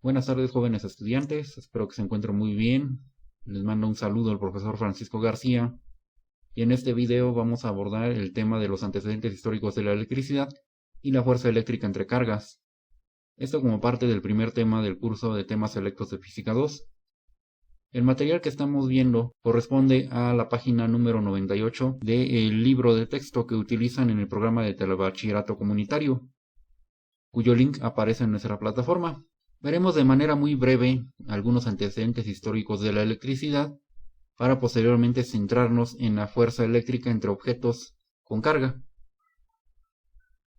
Buenas tardes, jóvenes estudiantes, espero que se encuentren muy bien. Les mando un saludo al profesor Francisco García y en este video vamos a abordar el tema de los antecedentes históricos de la electricidad y la fuerza eléctrica entre cargas. Esto como parte del primer tema del curso de temas selectos de Física 2. El material que estamos viendo corresponde a la página número 98 del libro de texto que utilizan en el programa de telebachillerato comunitario, cuyo link aparece en nuestra plataforma. Veremos de manera muy breve algunos antecedentes históricos de la electricidad para posteriormente centrarnos en la fuerza eléctrica entre objetos con carga.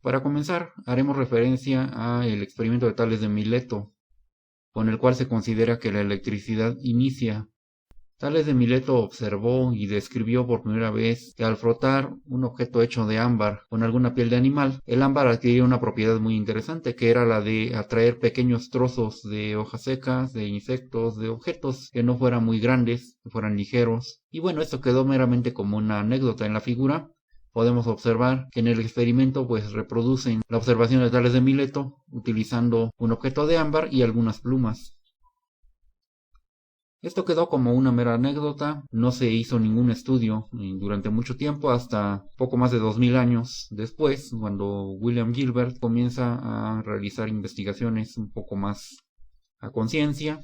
Para comenzar, haremos referencia al experimento de Tales de Mileto, con el cual se considera que la electricidad inicia. Tales de Mileto observó y describió por primera vez que al frotar un objeto hecho de ámbar con alguna piel de animal, el ámbar adquiría una propiedad muy interesante, que era la de atraer pequeños trozos de hojas secas, de insectos, de objetos que no fueran muy grandes, que fueran ligeros. Y bueno, esto quedó meramente como una anécdota. En la figura podemos observar que en el experimento reproducen la observación de Tales de Mileto utilizando un objeto de ámbar y algunas plumas. Esto quedó como una mera anécdota, no se hizo ningún estudio durante mucho tiempo, hasta poco más de 2000 años después, cuando William Gilbert comienza a realizar investigaciones un poco más a conciencia,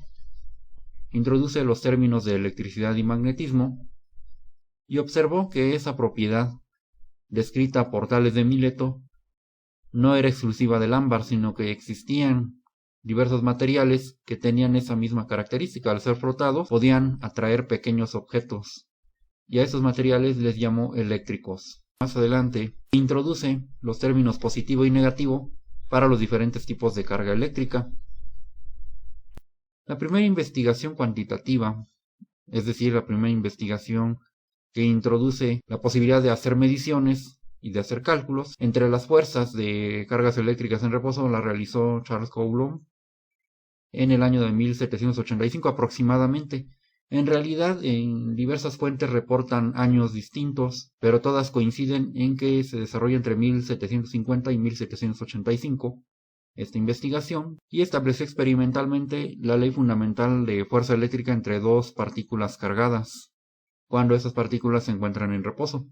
introduce los términos de electricidad y magnetismo, y observó que esa propiedad, descrita por Tales de Mileto, no era exclusiva del ámbar, sino que existían diversos materiales que tenían esa misma característica. Al ser frotados podían atraer pequeños objetos, y a esos materiales les llamó eléctricos. Más adelante introduce los términos positivo y negativo para los diferentes tipos de carga eléctrica. La primera investigación cuantitativa, es decir, la primera investigación que introduce la posibilidad de hacer mediciones y de hacer cálculos entre las fuerzas de cargas eléctricas en reposo, la realizó Charles Coulomb en el año de 1785 aproximadamente. En realidad, en diversas fuentes reportan años distintos, pero todas coinciden en que se desarrolla entre 1750 y 1785 esta investigación, y estableció experimentalmente la ley fundamental de fuerza eléctrica entre dos partículas cargadas, cuando esas partículas se encuentran en reposo.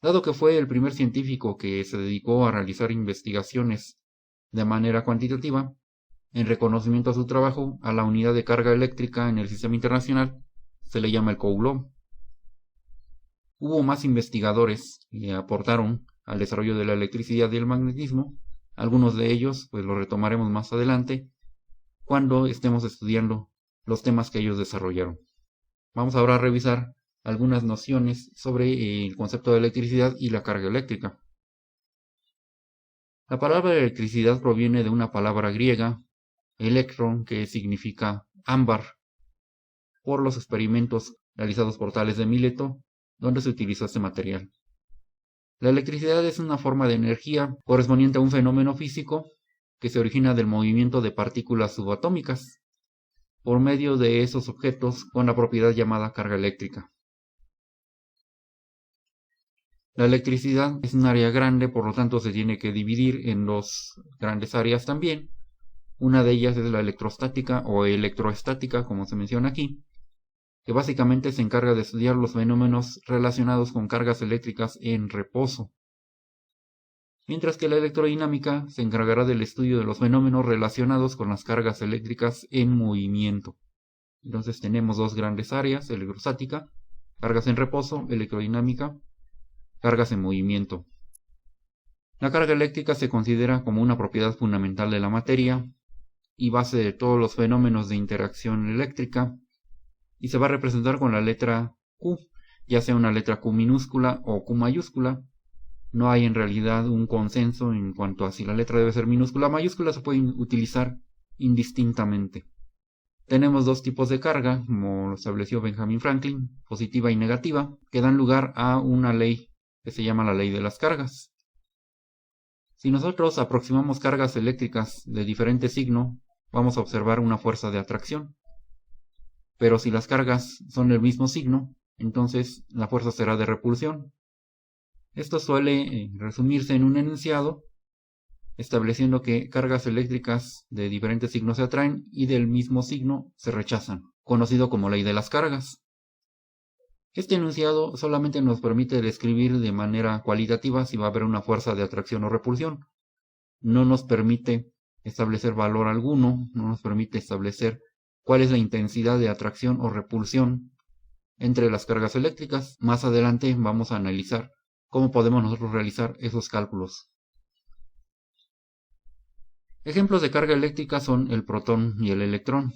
Dado que fue el primer científico que se dedicó a realizar investigaciones de manera cuantitativa, en reconocimiento a su trabajo, a la unidad de carga eléctrica en el sistema internacional se le llama el Coulomb. Hubo más investigadores que aportaron al desarrollo de la electricidad y el magnetismo. Algunos de ellos lo retomaremos más adelante cuando estemos estudiando los temas que ellos desarrollaron. Vamos ahora a revisar algunas nociones sobre el concepto de electricidad y la carga eléctrica. La palabra electricidad proviene de una palabra griega, electron, que significa ámbar, por los experimentos realizados por Tales de Mileto, donde se utilizó este material. La electricidad es una forma de energía correspondiente a un fenómeno físico que se origina del movimiento de partículas subatómicas por medio de esos objetos con la propiedad llamada carga eléctrica. La electricidad es un área grande, por lo tanto se tiene que dividir en dos grandes áreas también. Una de ellas es la electrostática o electroestática, como se menciona aquí, que básicamente se encarga de estudiar los fenómenos relacionados con cargas eléctricas en reposo, mientras que la electrodinámica se encargará del estudio de los fenómenos relacionados con las cargas eléctricas en movimiento. Entonces tenemos dos grandes áreas: electrostática, cargas en reposo; electrodinámica, cargas en movimiento. La carga eléctrica se considera como una propiedad fundamental de la materia y base de todos los fenómenos de interacción eléctrica, y se va a representar con la letra Q, ya sea una letra Q minúscula o Q mayúscula. No hay en realidad un consenso en cuanto a si la letra debe ser minúscula o mayúscula, se pueden utilizar indistintamente. Tenemos dos tipos de carga, como lo estableció Benjamin Franklin, positiva y negativa, que dan lugar a una ley que se llama la ley de las cargas. Si nosotros aproximamos cargas eléctricas de diferente signo, vamos a observar una fuerza de atracción. Pero si las cargas son del mismo signo, entonces la fuerza será de repulsión. Esto suele resumirse en un enunciado estableciendo que cargas eléctricas de diferentes signos se atraen y del mismo signo se rechazan, conocido como ley de las cargas. Este enunciado solamente nos permite describir de manera cualitativa si va a haber una fuerza de atracción o repulsión. No nos permite establecer valor alguno, no nos permite establecer cuál es la intensidad de atracción o repulsión entre las cargas eléctricas. Más adelante vamos a analizar cómo podemos nosotros realizar esos cálculos. Ejemplos de carga eléctrica son el protón y el electrón.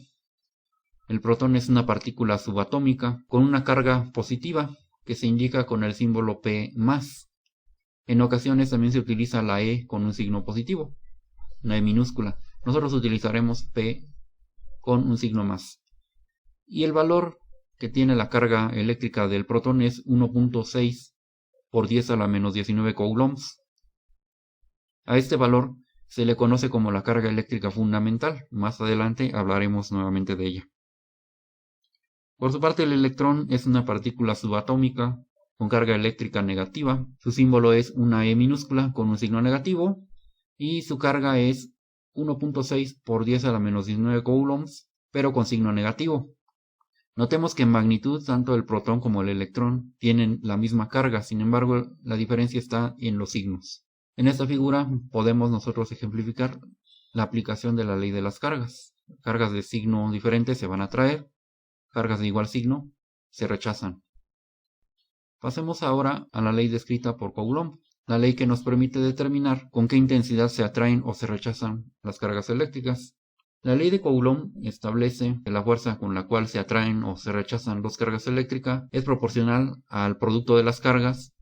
El protón es una partícula subatómica con una carga positiva que se indica con el símbolo P+. En ocasiones también se utiliza la E con un signo positivo, una E minúscula. Nosotros utilizaremos P con un signo más. Y el valor que tiene la carga eléctrica del protón es 1.6 por 10 a la menos 19 coulombs. A este valor se le conoce como la carga eléctrica fundamental. Más adelante hablaremos nuevamente de ella. Por su parte, el electrón es una partícula subatómica con carga eléctrica negativa. Su símbolo es una E minúscula con un signo negativo y su carga es 1.6 por 10 a la menos 19 coulombs, pero con signo negativo. Notemos que en magnitud tanto el protón como el electrón tienen la misma carga, sin embargo la diferencia está en los signos. En esta figura podemos nosotros ejemplificar la aplicación de la ley de las cargas. Cargas de signo diferente se van a atraer, cargas de igual signo se rechazan. Pasemos ahora a la ley descrita por Coulomb, la ley que nos permite determinar con qué intensidad se atraen o se rechazan las cargas eléctricas. La ley de Coulomb establece que la fuerza con la cual se atraen o se rechazan dos cargas eléctricas es proporcional al producto de las cargas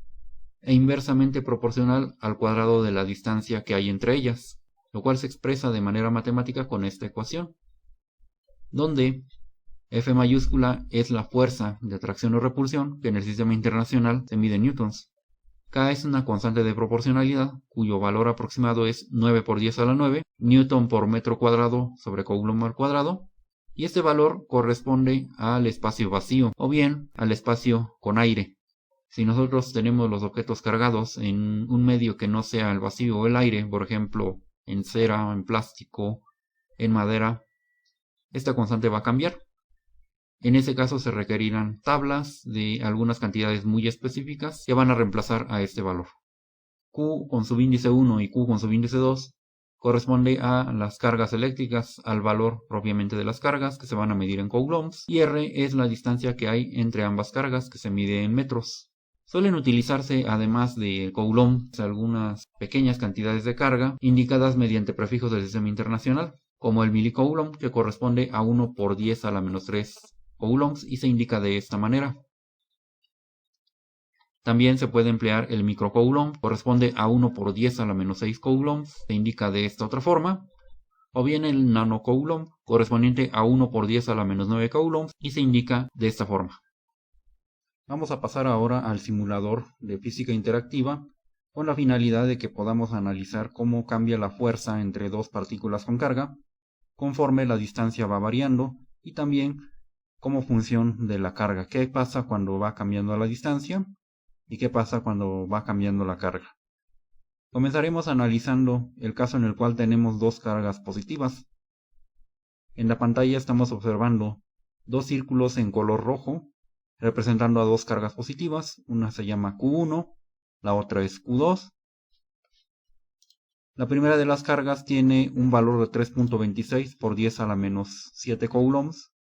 e inversamente proporcional al cuadrado de la distancia que hay entre ellas, lo cual se expresa de manera matemática con esta ecuación, donde F mayúscula es la fuerza de atracción o repulsión que en el sistema internacional se mide en newtons. K es una constante de proporcionalidad cuyo valor aproximado es 9 por 10 a la 9 newton por metro cuadrado sobre coulomb al cuadrado, y este valor corresponde al espacio vacío o bien al espacio con aire. Si nosotros tenemos los objetos cargados en un medio que no sea el vacío o el aire, por ejemplo en cera, en plástico, en madera, esta constante va a cambiar. En ese caso se requerirán tablas de algunas cantidades muy específicas que van a reemplazar a este valor. Q con subíndice 1 y Q con subíndice 2 corresponde a las cargas eléctricas, al valor propiamente de las cargas que se van a medir en coulombs, y R es la distancia que hay entre ambas cargas que se mide en metros. Suelen utilizarse además de coulomb algunas pequeñas cantidades de carga indicadas mediante prefijos del sistema internacional, como el milicoulomb, que corresponde a 1 por 10 a la menos 3 coulombs y se indica de esta manera. También se puede emplear el microcoulomb, corresponde a 1 por 10 a la menos 6 coulombs, se indica de esta otra forma. O bien el nanocoulomb, correspondiente a 1 por 10 a la menos 9 coulombs y se indica de esta forma. Vamos a pasar ahora al simulador de física interactiva con la finalidad de que podamos analizar cómo cambia la fuerza entre dos partículas con carga conforme la distancia va variando y también como función de la carga. ¿Qué pasa cuando va cambiando la distancia? ¿Y qué pasa cuando va cambiando la carga? Comenzaremos analizando el caso en el cual tenemos dos cargas positivas. En la pantalla estamos observando dos círculos en color rojo representando a dos cargas positivas. Una se llama Q1, la otra es Q2. La primera de las cargas tiene un valor de 3.26 por 10 a la menos 7 coulombs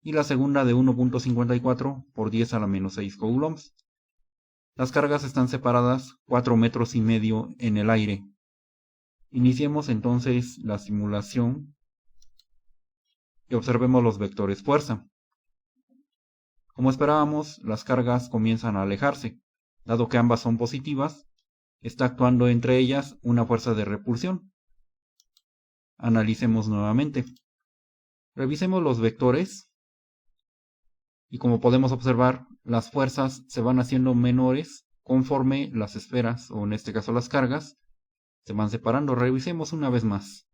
y la segunda de 1.54 por 10 a la menos 6 coulombs. Las cargas están separadas 4 metros y medio en el aire. Iniciemos entonces la simulación y observemos los vectores fuerza. Como esperábamos, las cargas comienzan a alejarse. Dado que ambas son positivas, está actuando entre ellas una fuerza de repulsión. Analicemos nuevamente. Revisemos los vectores. Y como podemos observar, las fuerzas se van haciendo menores conforme las esferas, o en este caso las cargas, se van separando. Revisemos una vez más.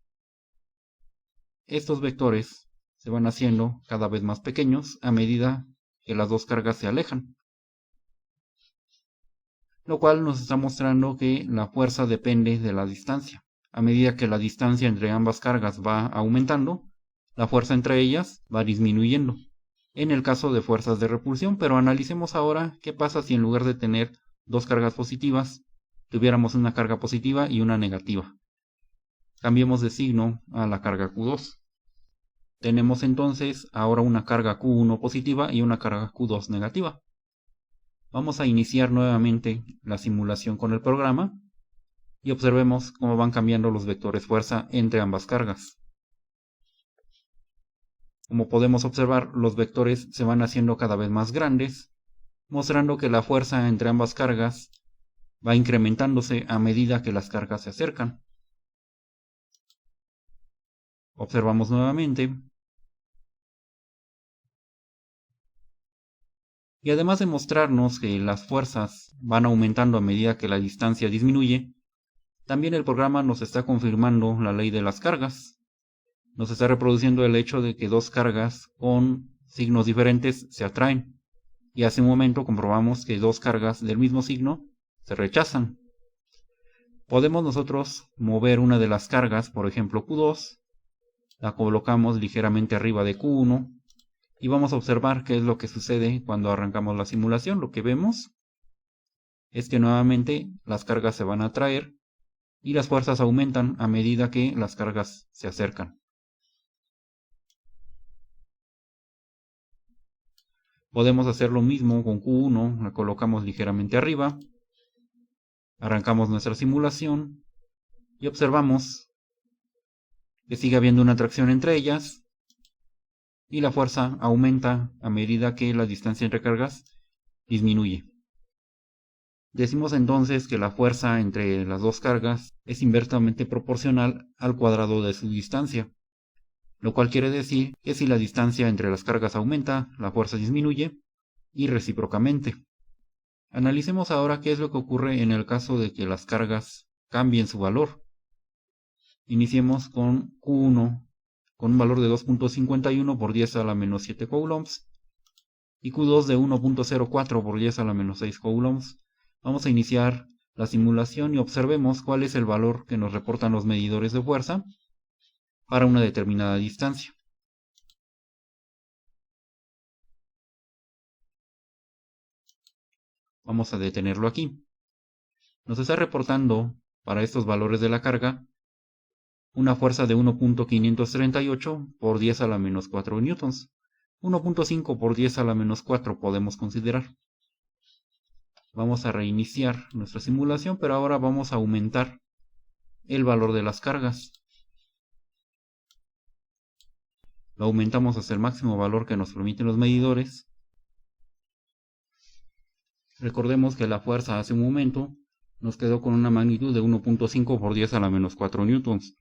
Estos vectores se van haciendo cada vez más pequeños a medida que las dos cargas se alejan, lo cual nos está mostrando que la fuerza depende de la distancia. a medida que la distancia entre ambas cargas va aumentando, la fuerza entre ellas va disminuyendo, en el caso de fuerzas de repulsión. Pero analicemos ahora qué pasa si en lugar de tener dos cargas positivas, tuviéramos una carga positiva y una negativa. Cambiemos de signo a la carga Q2. Tenemos entonces ahora una carga Q1 positiva y una carga Q2 negativa. Vamos a iniciar nuevamente la simulación con el programa y observemos cómo van cambiando los vectores fuerza entre ambas cargas. Como podemos observar, los vectores se van haciendo cada vez más grandes, mostrando que la fuerza entre ambas cargas va incrementándose a medida que las cargas se acercan. Observamos nuevamente. Y además de mostrarnos que las fuerzas van aumentando a medida que la distancia disminuye, también el programa nos está confirmando la ley de las cargas. Nos está reproduciendo el hecho de que dos cargas con signos diferentes se atraen. Y hace un momento comprobamos que dos cargas del mismo signo se rechazan. Podemos nosotros mover una de las cargas, por ejemplo Q2, la colocamos ligeramente arriba de Q1 y vamos a observar qué es lo que sucede cuando arrancamos la simulación. Lo que vemos es que nuevamente las cargas se van a atraer y las fuerzas aumentan a medida que las cargas se acercan. Podemos hacer lo mismo con Q1, la colocamos ligeramente arriba, arrancamos nuestra simulación y observamos que sigue habiendo una atracción entre ellas y la fuerza aumenta a medida que la distancia entre cargas disminuye. Decimos entonces que la fuerza entre las dos cargas es inversamente proporcional al cuadrado de su distancia, lo cual quiere decir que si la distancia entre las cargas aumenta, la fuerza disminuye y recíprocamente. Analicemos ahora qué es lo que ocurre en el caso de que las cargas cambien su valor. Iniciemos con Q1 con un valor de 2.51 por 10 a la menos 7 coulombs y Q2 de 1.04 por 10 a la menos 6 coulombs. Vamos a iniciar la simulación y observemos cuál es el valor que nos reportan los medidores de fuerza para una determinada distancia. Vamos a detenerlo aquí. Nos está reportando para estos valores de la carga una fuerza de 1.538 por 10 a la menos 4 newtons. 1.5 por 10 a la menos 4 podemos considerar. Vamos a reiniciar nuestra simulación, pero ahora vamos a aumentar el valor de las cargas. Lo aumentamos hasta el máximo valor que nos permiten los medidores. Recordemos que la fuerza hace un momento nos quedó con una magnitud de 1.5 por 10 a la menos 4 newtons.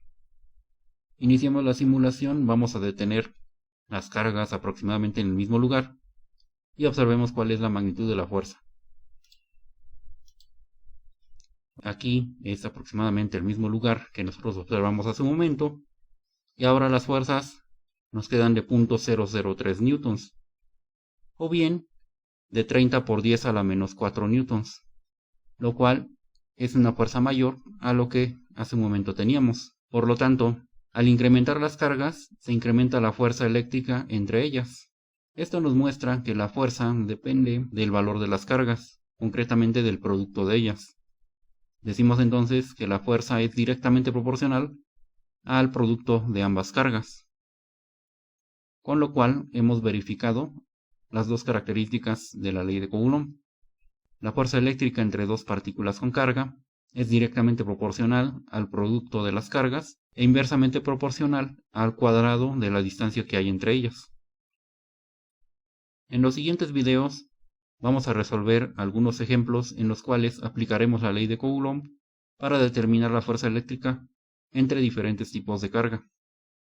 Iniciamos la simulación, vamos a detener las cargas aproximadamente en el mismo lugar y observemos cuál es la magnitud de la fuerza. Aquí es aproximadamente el mismo lugar que nosotros observamos hace un momento y ahora las fuerzas nos quedan de 0.003 newtons o bien de 30 por 10 a la menos 4 newtons, lo cual es una fuerza mayor a lo que hace un momento teníamos. Por lo tanto, al incrementar las cargas, se incrementa la fuerza eléctrica entre ellas. Esto nos muestra que la fuerza depende del valor de las cargas, concretamente del producto de ellas. Decimos entonces que la fuerza es directamente proporcional al producto de ambas cargas. Con lo cual hemos verificado las dos características de la ley de Coulomb. La fuerza eléctrica entre dos partículas con carga es directamente proporcional al producto de las cargas e inversamente proporcional al cuadrado de la distancia que hay entre ellas. En los siguientes videos vamos a resolver algunos ejemplos en los cuales aplicaremos la ley de Coulomb para determinar la fuerza eléctrica entre diferentes tipos de carga.